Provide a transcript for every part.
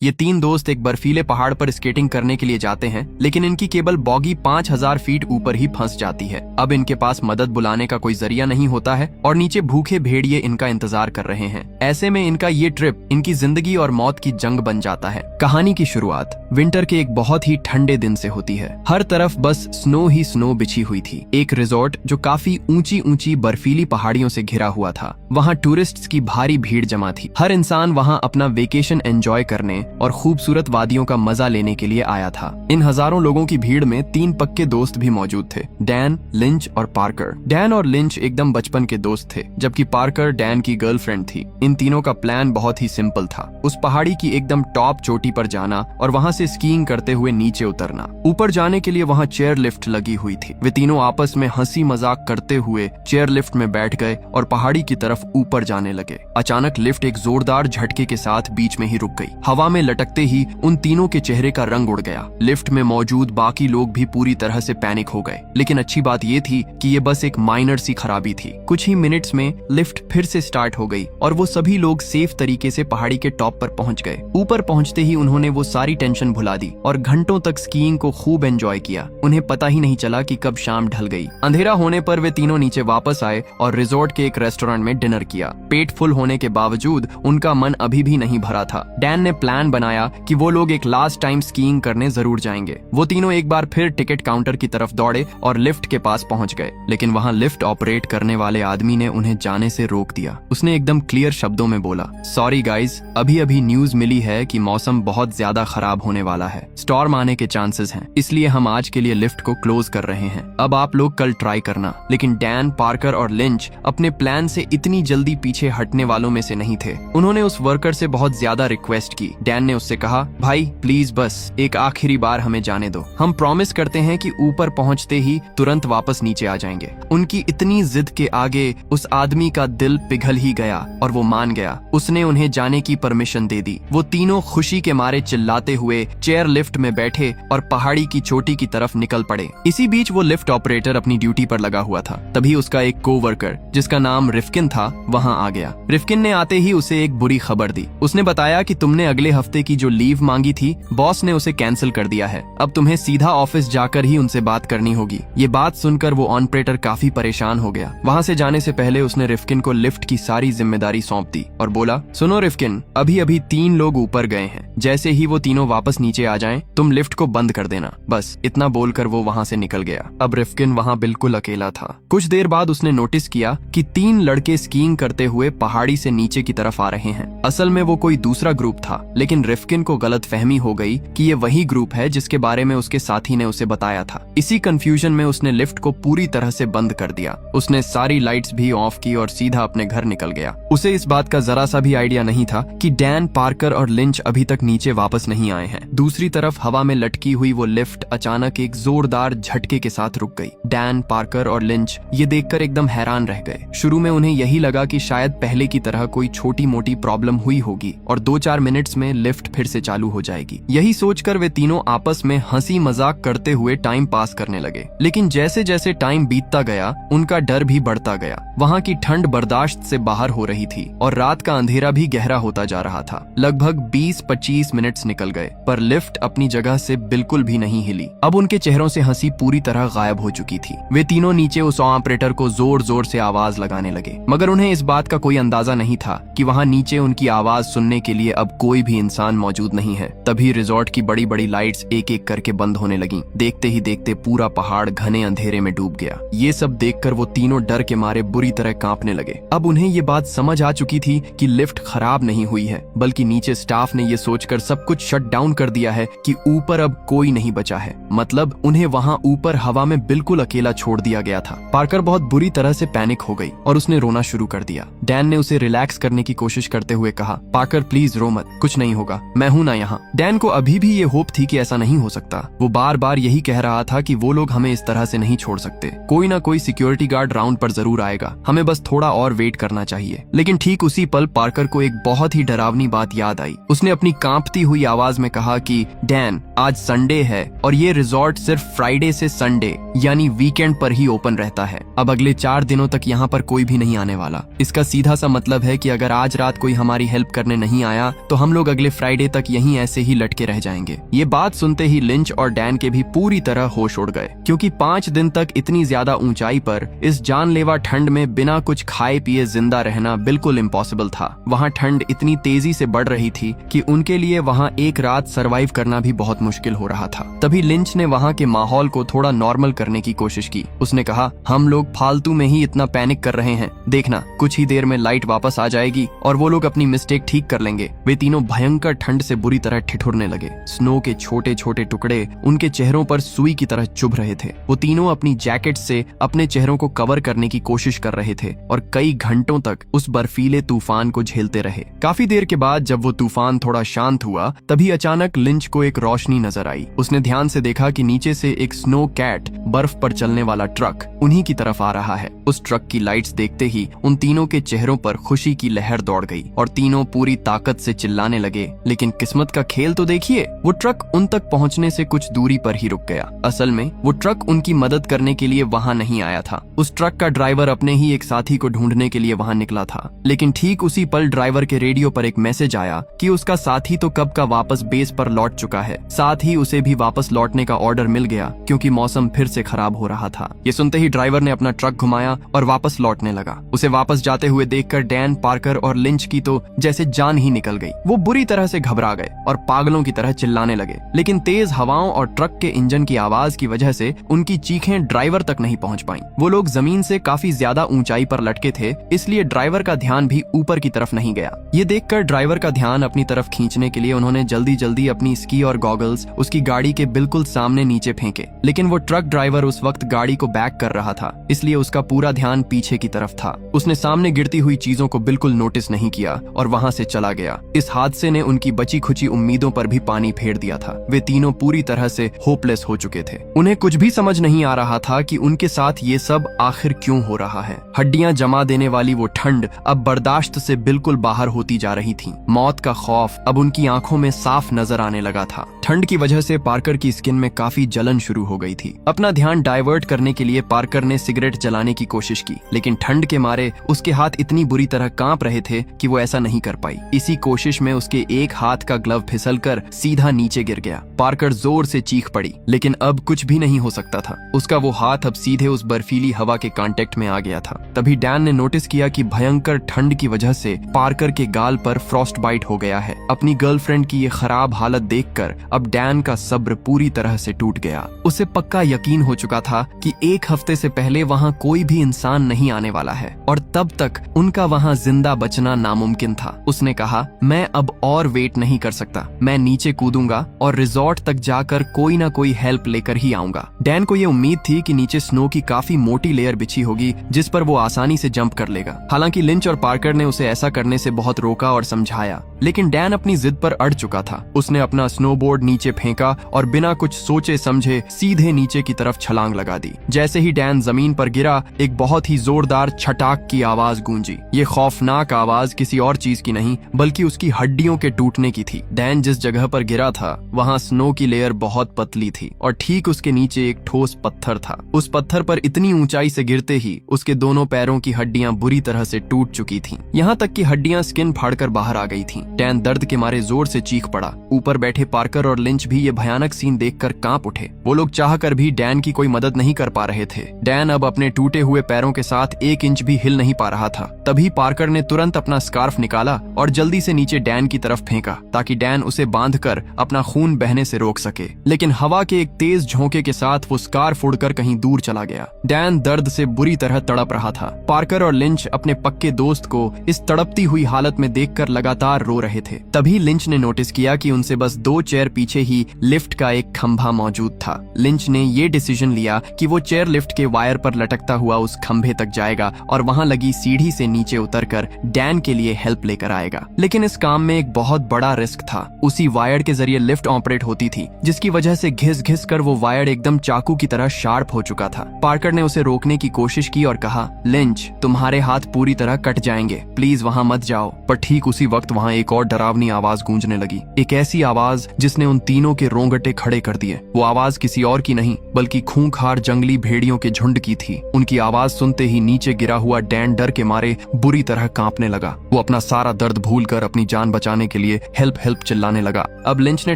ये तीन दोस्त एक बर्फीले पहाड़ पर स्केटिंग करने के लिए जाते हैं, लेकिन इनकी केबल बॉगी 5000 फीट ऊपर ही फंस जाती है। अब इनके पास मदद बुलाने का कोई जरिया नहीं होता है और नीचे भूखे भेड़िए इनका इंतजार कर रहे हैं। ऐसे में इनका ये ट्रिप इनकी जिंदगी और मौत की जंग बन जाता है। कहानी की शुरुआत विंटर के एक बहुत ही ठंडे दिन से होती है। हर तरफ बस स्नो ही स्नो बिछी हुई थी। एक रिजॉर्ट जो काफी ऊंची ऊंची बर्फीली पहाड़ियों से घिरा हुआ था, वहाँ टूरिस्ट्स की भारी भीड़ जमा थी। हर इंसान वहाँ अपना वेकेशन एंजॉय करने और खूबसूरत वादियों का मजा लेने के लिए आया था। इन हजारों लोगों की भीड़ में तीन पक्के दोस्त भी मौजूद थे, डैन, लिंच और पार्कर। डैन और लिंच एकदम बचपन के दोस्त थे, जबकि पार्कर डैन की गर्लफ्रेंड थी। इन तीनों का प्लान बहुत ही सिंपल था, उस पहाड़ी की एकदम टॉप चोटी पर जाना और वहाँ से स्कीइंग करते हुए नीचे उतरना। ऊपर जाने के लिए वहाँ चेयर लिफ्ट लगी हुई थी। वे तीनों आपस में हंसी मजाक करते हुए चेयर लिफ्ट में बैठ गए और पहाड़ी की तरफ ऊपर जाने लगे। अचानक लिफ्ट एक जोरदार झटके के साथ बीच में ही रुक गई। हवा में लटकते ही उन तीनों के चेहरे का रंग उड़ गया। लिफ्ट में मौजूद बाकी लोग भी पूरी तरह से पैनिक हो गए, लेकिन अच्छी बात ये थी कि ये बस एक माइनर सी खराबी थी। कुछ ही मिनट्स में लिफ्ट फिर से स्टार्ट हो गई और वो सभी लोग सेफ तरीके से पहाड़ी के टॉप पर पहुंच गए। ऊपर पहुंचते ही उन्होंने वो सारी टेंशन भुला दी और घंटों तक स्कीइंग को खूब एंजॉय किया। उन्हें पता ही नहीं चला कि कब शाम ढल गई। अंधेरा होने पर वे तीनों नीचे वापस आए और रिजॉर्ट के एक रेस्टोरेंट में डिनर किया। पेट फुल होने के बावजूद उनका मन अभी भी नहीं भरा था। डैन ने प्लान बनाया कि वो लोग एक लास्ट टाइम स्कीइंग करने जरूर जाएंगे। वो तीनों एक बार फिर टिकट काउंटर की तरफ दौड़े और लिफ्ट के पास पहुंच गए, लेकिन वहां लिफ्ट ऑपरेट करने वाले आदमी ने उन्हें जाने से रोक दिया। उसने एकदम क्लियर शब्दों में बोला, सॉरी गाइज, अभी अभी न्यूज मिली है कि मौसम बहुत ज्यादा खराब होने वाला है, स्टॉर्म आने के चांसेस हैं, इसलिए हम आज के लिए लिफ्ट को क्लोज कर रहे हैं। अब आप लोग कल ट्राई करना। लेकिन डैन, पार्कर और लिंच अपने प्लान से इतनी जल्दी पीछे हटने वालों में से नहीं थे। उन्होंने उस वर्कर से बहुत ज्यादा रिक्वेस्ट की। डैन ने उससे कहा, भाई प्लीज बस एक आखिरी बार हमें जाने दो, हम प्रॉमिस करते हैं कि ऊपर पहुंचते ही तुरंत वापस नीचे आ जाएंगे। उनकी इतनी जिद के आगे उस आदमी का दिल पिघल ही गया और वो मान गया। उसने उन्हें जाने की परमिशन दे दी। वो तीनों खुशी के मारे चिल्लाते हुए चेयर लिफ्ट में बैठे और पहाड़ी की चोटी की तरफ निकल पड़े। इसी बीच वो लिफ्ट ऑपरेटर अपनी ड्यूटी पर लगा हुआ था। तभी उसका एक कोवर्कर जिसका नाम रिफकिन था वहां आ गया। रिफकिन ने आते ही उसे एक बुरी खबर दी। उसने बताया कि तुमने अगले हफ्ते की जो लीव मांगी थी, बॉस ने उसे कैंसिल कर दिया है। अब तुम्हें सीधा ऑफिस जाकर ही उनसे बात करनी होगी। ये बात सुनकर वो ऑपरेटर काफी परेशान हो गया। वहाँ से जाने से पहले उसने रिफकिन को लिफ्ट की सारी जिम्मेदारी सौंप दी और बोला, सुनो रिफकिन, अभी अभी 3 लोग ऊपर गए हैं, जैसे ही वो तीनों वापस नीचे आ जाएं, तुम लिफ्ट को बंद कर देना। बस इतना बोलकर वो वहाँ से निकल गया। अब रिफकिन वहाँ बिल्कुल अकेला था। कुछ देर बाद उसने नोटिस किया कि 3 लड़के स्कीइंग करते हुए पहाड़ी से नीचे की तरफ आ रहे हैं। असल में वो कोई दूसरा ग्रुप था, लेकिन रिफकिन को गलतफहमी हो गई कि ये वही ग्रुप है जिसके बारे में उसके साथी ने उसे बताया था। इसी कंफ्यूजन में उसने लिफ्ट को पूरी तरह से बंद कर दिया। उसने सारी लाइट्स भी ऑफ की और सीधा अपने घर निकल गया। उसे इस बात का जरा सा भी आइडिया नहीं था कि डैन, पार्कर और लिंच अभी तक नीचे वापस नहीं आए हैं। दूसरी तरफ हवा में लटकी हुई वो लिफ्ट अचानक एक जोरदार झटके के साथ रुक गई। डैन, पार्कर और लिंच ये देखकर एकदम हैरान रह गए। शुरू में उन्हें यही लगा कि शायद पहले की तरह कोई छोटी मोटी प्रॉब्लम हुई होगी और 2-4 मिनट्स में लिफ्ट फिर से चालू हो जाएगी। यही सोचकर वे तीनों आपस में हंसी मजाक करते हुए टाइम पास करने लगे। लेकिन जैसे जैसे टाइम बीतता गया, उनका डर भी बढ़ता गया। वहाँ की ठंड बर्दाश्त से बाहर हो रही थी और रात का अंधेरा भी गहरा होता जा रहा था। लगभग 20-25 मिनट्स निकल गए, पर लिफ्ट अपनी जगह से बिल्कुल भी नहीं हिली। अब उनके चेहरों से हंसी पूरी तरह गायब हो चुकी थी। वे तीनों नीचे उस ऑपरेटर को जोर जोर से आवाज लगाने लगे, मगर उन्हें इस बात का कोई अंदाजा नहीं था कि वहाँ नीचे उनकी आवाज सुनने के लिए अब कोई भी इंसान मौजूद नहीं है। तभी रिजॉर्ट की बड़ी बड़ी लाइट्स एक एक करके बंद होने लगी। देखते ही देखते पूरा पहाड़ घने अंधेरे में डूब गया। ये सब देखकर वो तीनों डर के मारे बुरी तरह कांपने लगे। अब उन्हें ये बात समझ आ चुकी थी कि लिफ्ट खराब नहीं हुई है, बल्कि नीचे स्टाफ ने ये सोचकर सब कुछ शट डाउन कर दिया है कि ऊपर अब कोई नहीं बचा है। मतलब उन्हें वहाँ ऊपर हवा में बिल्कुल अकेला छोड़ दिया गया था। पार्कर बहुत बुरी तरह से पैनिक हो गई और उसने रोना शुरू कर दिया। डैन ने उसे रिलैक्स करने की कोशिश करते हुए कहा, पार्कर प्लीज रो मत, कुछ नहीं होगा, मैं हूं ना यहाँ। डैन को अभी भी ये होप थी कि ऐसा नहीं हो सकता। वो बार बार यही कह रहा था कि वो लोग हमें इस तरह से नहीं छोड़ सकते। कोई ना कोई सिक्योरिटी गार्ड राउंड पर जरूर आएगा, हमें बस थोड़ा और वेट करना चाहिए। लेकिन ठीक उसी पल पार्कर को एक बहुत ही डरावनी बात याद आई। उसने अपनी कांपती हुई आवाज में कहा कि डैन, आज संडे है और ये रिजॉर्ट सिर्फ फ्राइडे से संडे यानी वीकेंड पर ही ओपन रहता है। अब अगले 4 दिनों तक यहाँ पर कोई भी नहीं आने वाला। इसका सीधा सा मतलब है कि अगर आज रात कोई हमारी हेल्प करने नहीं आया तो हम लोग अगले फ्राइडे तक यहीं ऐसे ही लटके रह जाएंगे। ये बात सुनते ही लिंच और डैन के भी पूरी तरह होश उड़ गए, क्योंकि 5 दिन तक इतनी ज्यादा ऊंचाई पर इस जानलेवा ठंड में बिना कुछ खाए पिए जिंदा रहना बिल्कुल इम्पॉसिबल था। वहाँ ठंड इतनी तेजी से बढ़ रही थी कि उनके लिए वहाँ एक रात सरवाइव करना भी बहुत मुश्किल हो रहा था। तभी लिंच ने वहाँ के माहौल को थोड़ा नॉर्मल करने की कोशिश की। उसने कहा, हम लोग फालतू में ही इतना पैनिक कर रहे हैं, देखना कुछ ही देर में लाइट वापस आ जाएगी और वो लोग अपनी मिस्टेक ठीक कर लेंगे। वे तीनों भयंकर ठंड से बुरी तरह ठिठुरने लगे। स्नो के छोटे छोटे टुकड़े उनके चेहरों पर सुई की तरह चुभ रहे थे। वो तीनों अपनी जैकेट से अपने चेहरों को कवर करने की कोशिश कर रहे थे और कई घंटों तक उस बर्फीले तूफान को झेलते रहे। काफी देर के बाद जब वो तूफान थोड़ा शांत हुआ, तभी अचानक लिंच को एक रोशनी नजर आई। उसने ध्यान से देखा कि नीचे से एक स्नो कैट बर्फ पर चलने वाला ट्रक उन्हीं की तरफ आ रहा है। उस ट्रक की लाइट्स देखते ही उन तीनों के चेहरों पर खुशी की लहर दौड़ गई और तीनों पूरी ताकत से चिल्लाने लगे। लेकिन किस्मत का खेल तो देखिए, वो ट्रक उन तक पहुंचने से कुछ दूरी पर ही रुक गया। असल में वो ट्रक उनकी मदद करने के लिए वहां नहीं आया था। उस ट्रक का ड्राइवर अपने ही एक साथी को ढूंढने के लिए वहां निकला था। लेकिन ठीक उसी पल ड्राइवर के रेडियो पर एक मैसेज आया कि उसका साथी तो कब का वापस बेस पर लौट चुका है। साथ ही उसे भी वापस लौटने का ऑर्डर मिल गया, क्योंकि मौसम फिर से खराब हो रहा था। ये सुनते ही ड्राइवर ने अपना ट्रक घुमाया और वापस लौटने लगा। उसे वापस जाते हुए देखकर डैन, पार्कर और लिंच की तो जैसे जान ही निकल गई। वो बुरी तरह से घबरा गए और पागलों की तरह चिल्लाने लगे। लेकिन तेज हवाओं और ट्रक के इंजन की आवाज की वजह से उनकी चीखें ड्राइवर तक नहीं पहुंच पाईं। वो लोग जमीन से काफी ज्यादा ऊंचाई पर लटके थे, इसलिए ड्राइवर का ध्यान भी ऊपर की तरफ नहीं गया। ये देखकर ड्राइवर का ध्यान अपनी तरफ खींचने के लिए उन्होंने जल्दी जल्दी अपनी स्की और गॉगल्स उसकी गाड़ी के बिल्कुल सामने नीचे फेंके। लेकिन वो ट्रक ड्राइवर उस वक्त गाड़ी को बैक कर रहा था, इसलिए उसका पूरा ध्यान पीछे की तरफ था। उसने सामने गिरती हुई चीजों को बिल्कुल नोटिस नहीं किया और वहां से चला गया। इस हादसे ने उनकी बची खुची उम्मीदों पर भी पानी फेर दिया था। वे तीनों पूरी तरह से होपलेस हो चुके थे। उन्हें कुछ भी समझ नहीं आ रहा था कि उनके साथ ये सब आखिर क्यों हो रहा है। हड्डियां जमा देने वाली वो ठंड अब बर्दाश्त से बिल्कुल बाहर होती जा रही थी। मौत का खौफ अब उनकी आंखों में साफ नजर आने लगा था। ठंड की वजह से पार्कर की स्किन में काफी जलन शुरू हो गई थी। अपना ध्यान डाइवर्ट करने के लिए पार्कर ने सिगरेट जलाने की कोशिश की, लेकिन ठंड के मारे उसके हाथ इतनी बुरी तरह कांप रहे थे कि वो ऐसा नहीं कर पाई। इसी कोशिश में उसके एक हाथ का ग्लव फिसलकर सीधा नीचे गिर गया। पार्कर जोर से चीख पड़ी, लेकिन अब कुछ भी नहीं हो सकता था। उसका वो हाथ अब सीधे उस बर्फीली हवा के कांटेक्ट में आ गया था। तभी डैन ने नोटिस किया कि भयंकर ठंड की वजह से पार्कर के गाल पर फ्रॉस्ट बाइट हो गया है। अपनी गर्लफ्रेंड की ये खराब हालत देखकर अब डैन का सब्र पूरी तरह से टूट गया। उसे पक्का यकीन हो चुका था कि एक हफ्ते से पहले वहाँ कोई भी इंसान नहीं आने वाला है और तब तक उनका वहाँ जिंदा बचना नामुमकिन था। उसने कहा, मैं अब और वेट नहीं कर सकता, मैं नीचे कूदूंगा और रिजॉर्ट तक जाकर कोई ना कोई हेल्प लेकर ही आऊंगा। डैन को ये उम्मीद थी कि नीचे स्नो की काफी मोटी लेयर बिछी होगी, जिस पर वो आसानी से जंप कर लेगा। हालांकि लिंच और पार्कर ने उसे ऐसा करने से बहुत रोका और समझाया, लेकिन डैन अपनी जिद पर अड़ चुका था। उसने अपना स्नोबोर्ड नीचे फेंका और बिना कुछ सोचे समझे सीधे नीचे की तरफ छलांग लगा दी। जैसे ही डैन जमीन पर गिरा, एक बहुत ही जोरदार छटाक की आवाज गूंजी। ये खौफनाक आवाज किसी और चीज की नहीं बल्कि उसकी हड्डियों के टूटने की थी। डैन जिस जगह पर गिरा था वहाँ स्नो की लेयर बहुत पतली थी और ठीक उसके नीचे एक ठोस पत्थर था। उस पत्थर पर इतनी ऊंचाई से गिरते ही उसके दोनों पैरों की हड्डियां बुरी तरह से टूट चुकी थीं। यहाँ तक कि हड्डियां स्किन फाड़कर बाहर आ गई थीं। डैन दर्द के मारे जोर से चीख पड़ा। ऊपर बैठे पार्कर और लिंच भी ये भयानक सीन देखकर कांप उठे। वो लोग चाहकर भी डैन की कोई मदद नहीं कर पा रहे थे। डैन अब अपने टूटे हुए पैरों के साथ 1 इंच भी हिल नहीं पा रहा था। तभी पार्कर ने तुरंत अपना स्कार्फ निकाला और जल्दी से नीचे डैन की तरफ फेंका, ताकि डैन उसे बांधकर अपना खून बहने से रोक सके। लेकिन हवा के एक तेज झोंके के साथ वो स्कार्फ उड़कर कहीं दूर चला गया। डैन दर्द से बुरी तरह तड़प रहा था। पार्कर और लिंच अपने पक्के दोस्त को इस तड़पती हुई हालत में देखकर लगातार रो रहे थे। तभी लिंच ने नोटिस किया कि उनसे बस 2 चेयर पीछे ही लिफ्ट का एक खंभा मौजूद था। लिंच ने ये डिसीजन लिया कि वो चेयर लिफ्ट के वायर पर लटकता हुआ उस खंभे तक जाएगा और वहां लगी सीढ़ी से नीचे उतरकर डैन के लिए हेल्प लेकर आएगा। लेकिन इस काम में एक बहुत बड़ा रिस्क था। उसी वायर के जरिए लिफ्ट ऑपरेट होती थी, जिसकी वजह से घिस घिस कर वो वायर एकदम चाकू की तरह शार्प हो चुका था। पार्कर ने उसे रोकने की कोशिश की और कहा, लिंच, तुम्हारे हाथ पूरी तरह कट जाएंगे, प्लीज वहां मत जाओ। पर ठीक उसी वक्त वहां एक और डरावनी आवाज गूंजने लगी। एक ऐसी आवाज जिसने उन तीनों के रोंगटे खड़े कर दिए। वो आवाज किसी और की नहीं बल्कि खूंखार जंगली भेड़ियों के झुंड की थी। उनकी आवाज सुनते ही नीचे गिरा हुआ डैन डर के मारे बुरी तरह कांपने लगा। वो अपना सारा दर्द भूलकर अपनी जान बचाने के लिए हेल्प हेल्प चिल्लाने लगा। अब लिंच ने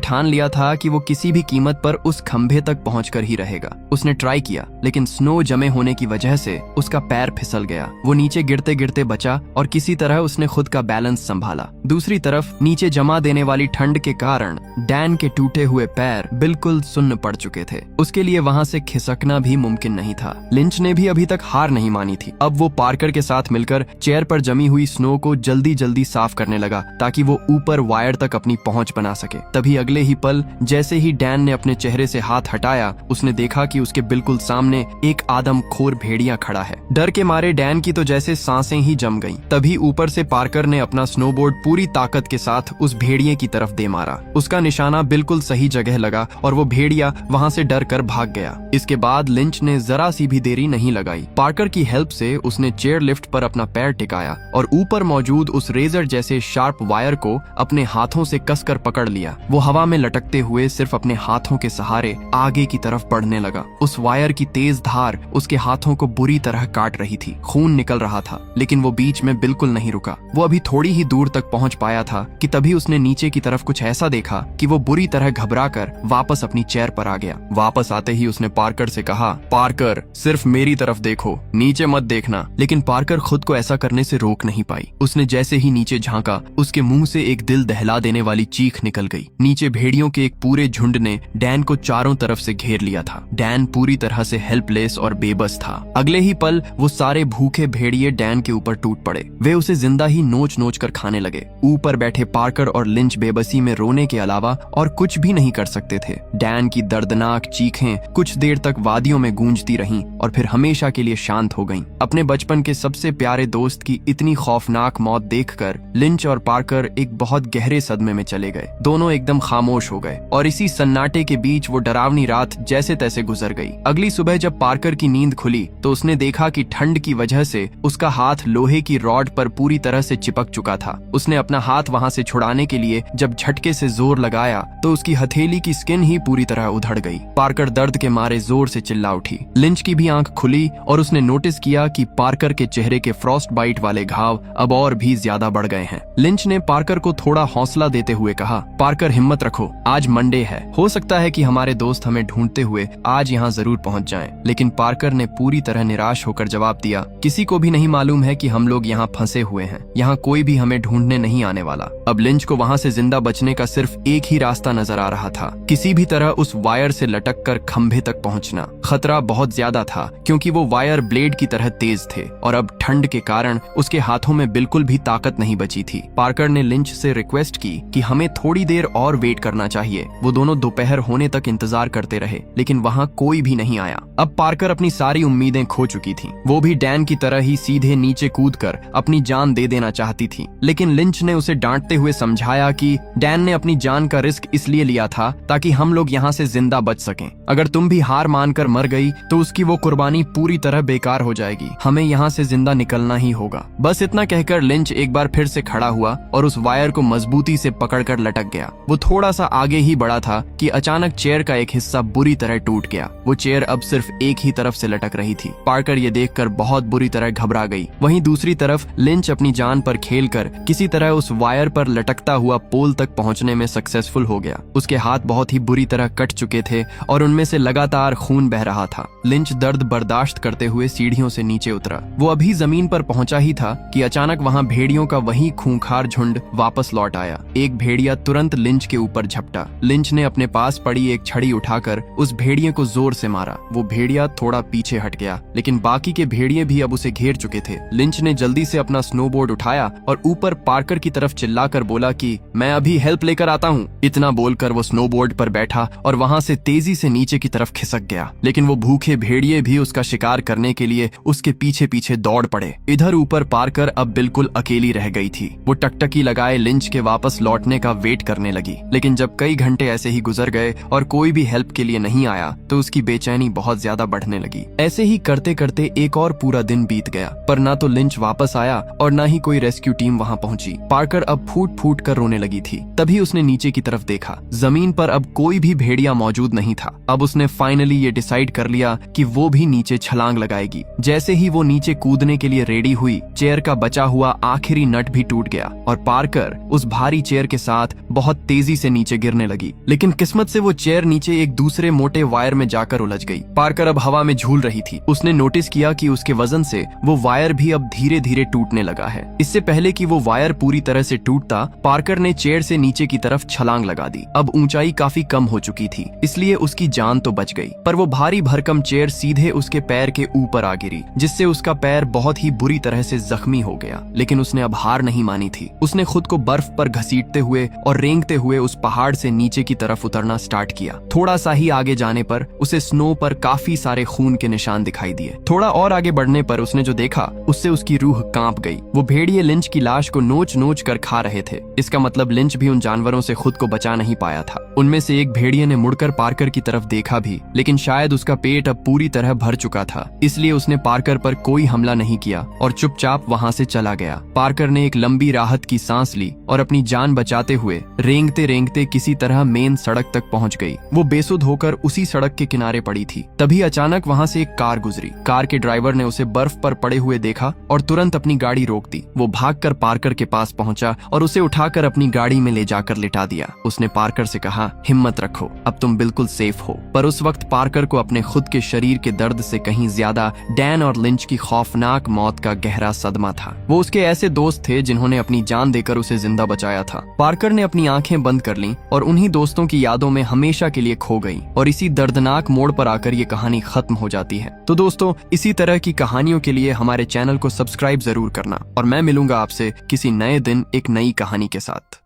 ठान लिया था कि वो किसी भी कीमत पर उस खंभे तक पहुंचकर ही रहेगा। उसने ट्राई किया, लेकिन स्नो जमे होने की वजह से उसका पैर फिसल गया। वो नीचे गिरते गिरते बचा और किसी तरह उसने खुद का बैलेंस संभाला। दूसरी तरफ नीचे जमा देने वाली ठंड के कारण डैन के टूटे हुए पैर बिल्कुल सुन्न पड़ चुके थे। उसके लिए वहां से खिसकना भी मुमकिन नहीं था। लिंच ने भी अभी तक हार नहीं मानी थी। अब वो पार्कर के साथ मिलकर चेयर पर जमी हुई स्नो को जल्दी जल्दी साफ करने लगा ताकि वो ऊपर वायर तक अपनी पहुंच बना सके। तभी अगले ही पल जैसे ही डैन ने अपने चेहरे से हाथ हटाया, उसने देखा कि उसके बिल्कुल सामने एक आदमखोर भेड़िया खड़ा है। डर के मारे डैन की तो जैसे सांसें ही जम गईं। तभी ऊपर से पार्कर ने अपना स्नोबोर्ड पूरी ताकत के साथ उस भेड़िए की तरफ दे मारा। उसका निशाना बिल्कुल सही जगह लगा और वो भेड़िया वहां से डर कर भाग गया। इसके बाद लिंच ने जरा सी भी देरी नहीं लगाई। पार्कर की हेल्प से उसने चेयर लिफ्ट पर अपना पैर टिकाया और ऊपर मौजूद उस रेजर जैसे शार्प वायर को अपने हाथों से कसकर पकड़ लिया। वो हवा में लटकते हुए सिर्फ अपने हाथों के सहारे आगे की तरफ बढ़ने लगा। उस वायर की तेज धार उसके हाथों को बुरी तरह काट रही थी। खून निकल रहा था, लेकिन वो बीच में बिल्कुल नहीं रुका। वो अभी थोड़ी ही दूर तक पहुंच पाया था कि तभी उसने नीचे की तरफ कुछ ऐसा देखा कि वो बुरी तरह घबराकर वापस अपनी चेयर पर आ गया। वापस आते ही उसने पार्कर से कहा, पार्कर सिर्फ मेरी तरफ देखो, नीचे मत देखना। लेकिन पार्कर खुद को ऐसा करने से रोक नहीं पाई। उसने जैसे ही नीचे झांका, उसके मुंह से एक दिल दहला देने वाली चीख निकल गई। नीचे भेड़ियों के एक पूरे झुंड ने डैन को चारों तरफ से घेर लिया था। डैन पूरी तरह से हेल्पलेस और बेबस था। अगले ही पल वो सारे भूखे भेड़िए डैन के ऊपर टूट पड़े। वे उसे जिंदा ही नोच नोच कर खाने लगे। ऊपर बैठे पार्कर और लिंच बेबसी में रोने के अलावा और कुछ भी नहीं कर सकते थे। डैन की दर्दनाक चीखें कुछ देर तक वादियों में गूंजती रहीं और फिर हमेशा के लिए शांत हो गईं। अपने बचपन के सबसे प्यारे दोस्त की इतनी खौफनाक मौत देखकर लिंच और पार्कर एक बहुत गहरे सदमे में चले गए। दोनों एकदम खामोश हो गए और इसी सन्नाटे के बीच वो डरावनी रात जैसे तैसे गुजर गई। अगली सुबह जब पार्कर की नींद खुली तो उसने देखा कि ठंड की वजह से उसका हाथ लोहे की रॉड पर पूरी तरह से चिपक चुका था। उसने अपना हाथ वहां से छुड़ाने के लिए जब झटके से जोर लगाया तो उसकी हथेली की स्किन ही पूरी तरह उधड़ गई। पार्कर दर्द के मारे जोर से चिल्ला उठी। लिंच की भी आंख खुली और उसने नोटिस किया कि पार्कर के चेहरे के फ्रॉस्ट बाइट वाले घाव अब और भी ज्यादा बढ़ गए हैं। लिंच ने पार्कर को थोड़ा हौसला देते हुए कहा, पार्कर हिम्मत रखो, आज मंडे है, हो सकता है कि हमारे दोस्त हमें ढूंढते हुए आज यहाँ जरूर पहुँच जाएं। लेकिन पार्कर ने पूरी तरह निराश होकर जवाब दिया, किसी को भी नहीं मालूम है कि हम लोग यहाँ फंसे हुए हैं। यहाँ कोई भी हमें ढूंढने नहीं आने वाला। अब लिंच को वहाँ से जिंदा बचने का सिर्फ एक ही रास्ता नजर आ रहा था, किसी भी तरह उस वायर से लटक कर खंभे तक पहुँचना। खतरा बहुत ज्यादा था क्योंकि वो वायर ब्लेड की तरह तेज थे और अब ठंड के कारण उसके हाथों में बिल्कुल भी ताकत नहीं बची थी। पार्कर ने लिंच से रिक्वेस्ट की कि हमें थोड़ी देर और वेट करना चाहिए। वो दोनों दोपहर होने तक इंतजार करते रहे, लेकिन वहाँ कोई भी नहीं आया। अब पार्कर अपनी सारी उम्मीदें खो चुकी थी। वो भी डैन की तरह ही सीधे नीचे कूदकर अपनी जान दे देना चाहती थी। लेकिन लिंच ने उसे डांटते हुए समझाया कि डैन ने अपनी जान का रिस्क इसलिए लिया था ताकि हम लोग यहाँ से जिंदा बच सकें। अगर तुम भी हार मानकर मर गई तो उसकी वो कुर्बानी पूरी तरह बेकार हो जाएगी। हमें यहाँ से जिंदा निकलना ही होगा। बस इतना कहकर लिंच एक बार फिर से खड़ा हुआ और उस वायर को मजबूती से पकड़कर लटक गया। वो थोड़ा सा आगे ही बढ़ा था कि अचानक चेयर का एक हिस्सा बुरी तरह टूट गया। वो चेयर अब सिर्फ एक ही तरफ से लटक रही थी। पार्कर ये देखकर बहुत बुरी तरह घबरा गई। वहीं दूसरी तरफ लिंच अपनी जान पर खेलकर किसी तरह उस वायर पर लटकता हुआ पोल तक पहुंचने में सक्सेसफुल हो गया। उसके हाथ बहुत ही बुरी तरह कट चुके थे और उनमें से लगातार खून बह रहा था। लिंच दर्द बर्दाश्त करते हुए सीढ़ियों से नीचे उतरा। वो अभी जमीन पर पहुंचा ही था कि अचानक वहां भेड़ियों का वही खूंखार झुंड वापस लौट आया। एक भेड़िया तुरंत लिंच के ऊपर झपटा। लिंच ने अपने पास पड़ी एक छड़ी उठाकर उस भेड़िए को जोर से मारा। वो भेड़िया थोड़ा पीछे हट गया, लेकिन बाकी के भेड़िए भी अब उसे घेर चुके थे। लिंच ने जल्दी से अपना स्नोबोर्ड उठाया और ऊपर पार्कर की तरफ चिल्लाकर बोला कि मैं अभी हेल्प लेकर आता हूँ। इतना बोलकर वो स्नोबोर्ड पर बैठा और वहाँ से तेजी से नीचे की तरफ खिसक गया। लेकिन वो भूखे भेड़िए भी उसका शिकार करने के लिए उसके पीछे पीछे दौड़ पड़े। इधर ऊपर पार्कर अब बिल्कुल अकेली रह गई थी। वो टकटकी लगाए लिंच के वापस लौटने का वेट करने लगी। लेकिन जब कई घंटे ऐसे ही गुजर गए और कोई भी हेल्प के लिए नहीं आया तो उसकी बेचैनी बहुत ज्यादा बढ़ने लगी। ऐसे ही करते करते एक और पूरा दिन बीत गया, पर ना तो लिंच वापस आया और ना ही कोई रेस्क्यू टीम वहाँ पहुंची। पार्कर अब फूट फूट कर रोने लगी थी। तभी उसने नीचे की तरफ देखा। देखा। जमीन पर अब कोई भी भेड़िया मौजूद नहीं था। अब उसने फाइनली ये डिसाइड कर लिया कि वो भी नीचे छलांग लगाएगी। जैसे ही वो नीचे कूदने के लिए रेडी हुई, चेयर का बचा हुआ आखिरी नट भी टूट गया और पार्कर उस भारी चेयर के साथ बहुत तेजी से नीचे गिरने लगी। लेकिन किस्मत से वो चेयर नीचे एक दूसरे मोटे वायर में जाकर उलझ गई। पार्कर अब हवा में झूल रही थी। उसने नोटिस किया कि उसके वजन से वो वायर भी अब धीरे धीरे टूटने लगा है। इससे पहले कि वो वायर पूरी तरह से टूटता, पार्कर ने चेयर से नीचे की तरफ छलांग लगा दी। अब ऊंचाई काफी कम हो चुकी थी, इसलिए उसकी जान तो बच गई, पर वो भारी भरकम चेयर सीधे उसके पैर के ऊपर आ गिरी, जिससे उसका पैर बहुत ही बुरी तरह से जख्मी हो गया। लेकिन उसने अब हार नहीं मानी थी। उसने खुद को बर्फ पर घसीटते हुए और रेंगते हुए उस पहाड़ से नीचे की तरफ उतरना स्टार्ट किया। थोड़ा सा ही आगे जाने पर उसे स्नो पर काफी सारे खून के निशान दिखाई दिए। थोड़ा और आगे बढ़ने पर उसने जो देखा, उससे उसकी रूह कांप गई। वो भेड़िए लिंच की लाश को नोच नोच कर खा रहे थे। इसका मतलब लिंच भी उन जानवरों से खुद को बचा नहीं पाया था। उनमें से एक भेड़िए ने मुड़कर पार्कर की तरफ देखा भी, लेकिन शायद उसका पेट अब पूरी तरह भर चुका था, इसलिए उसने पार्कर पर कोई हमला नहीं किया और चुपचाप वहां से चला गया। पार्कर ने एक लंबी राहत की सांस ली और अपनी जान बचाते हुए रेंगते रेंगते किसी तरह मेन सड़क तक पहुंच गई। वो बेसुध होकर उसी सड़क के किनारे पड़ी थी। तभी अचानक वहां से एक कार गुजरी। कार के ड्राइवर ने उसे बर्फ पर पड़े हुए देखा और तुरंत अपनी गाड़ी रोक दी। वो भागकर पार्कर के पास पहुंचा और उसे उठाकर अपनी गाड़ी में ले जाकर लिटा दिया। उसने पार्कर से कहा, हिम्मत रखो, अब तुम बिल्कुल सेफ हो। पर उस वक्त पार्कर को अपने खुद के शरीर के दर्द से कहीं ज्यादा डैन और लिंच की खौफनाक मौत का गहरा सदमा था। वो उसके ऐसे दोस्त थे जिन्होंने अपनी जान देकर उसे जिंदा बचाया था। पार्कर ने अपनी आंखें बंद कर लीं और उन्हीं दोस्तों की यादों में हमेशा के लिए खो गई और इसी दर्दनाक मोड़ पर आकर ये कहानी खत्म हो जाती है। तो दोस्तों, इसी तरह की कहानियों के लिए हमारे चैनल को सब्सक्राइब जरूर करना और मैं मिलूंगा आपसे किसी नए दिन एक नई कहानी के साथ।